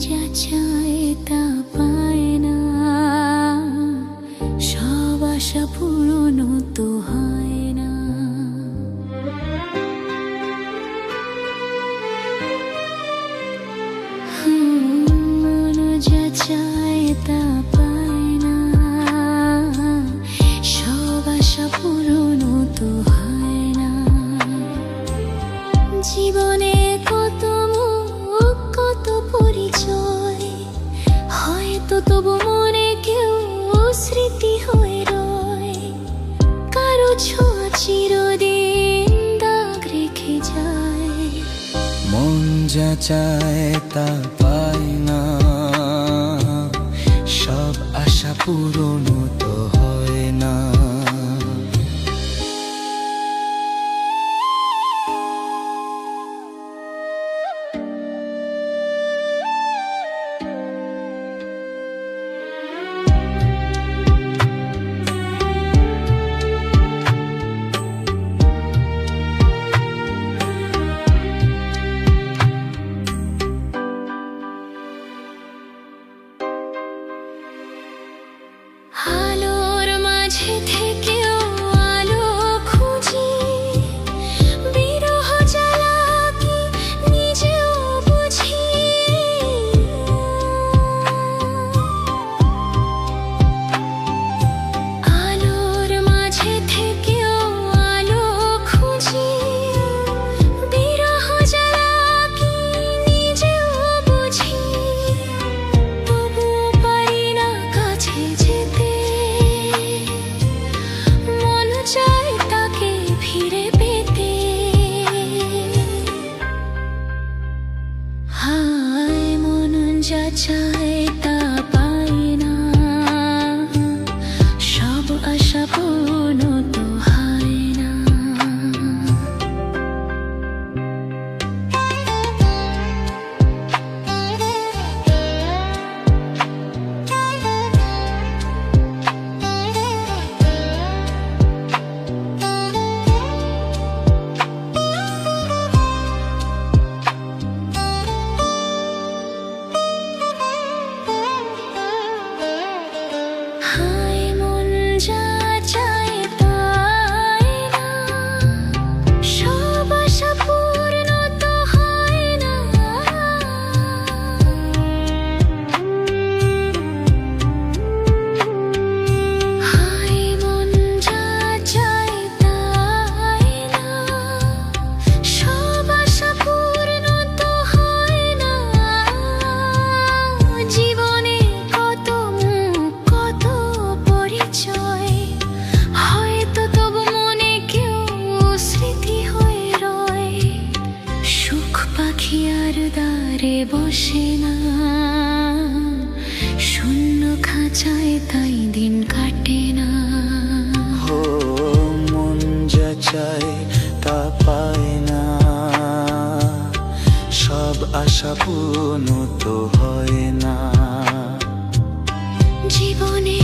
যা চায় তা পায় না, সব আশা পূরণ তো হয় না। মন যা চায় তা পায় না, সব আশা পূরণ তো হয় না। জীবনে কত মুখ কত পরিচয়, হয়তো তবু মনে কেউ স্মৃতি হয়ে রয়। কারো ছোঁয়া চিরদিন দাগ রেখে যায়। মন যা চায় তা পায় না, সব আশা পূরণ তো হয় না। আলোর মাঝে থেকেও আলো খুঁজি, বিরহ জ্বালা কি নিজেও বুঝি। আলোর মাঝে থেকেও আলো খুঁজি, বিরহ জ্বালা কি নিজেও বুঝি। তবুও পারি না কাছে যেতে, মন চায় তাকে ফিরে পেতে। হায় মন যা চায় তা পায় না, সব আশা পূর্ণ তো হয় না। হায় মন যা চায় তাই না, সব আশা পূর্ণ তো হয় না। হায় মন যা চায় তাই না, সব আশা পূর্ণ তো হয় না। জীবনে কত মুখ কত পরিচয়, হয়তো তবু মনে কেউ স্মৃতি হয়ে রয়। সুখ পাখি আর দ্বারে বসে না, শূন্য খাঁচায় তাই দিন কাটে না। ও মন যা চায় তা পায় না, সব আশা পূর্ণ তো হয় না। জীবনে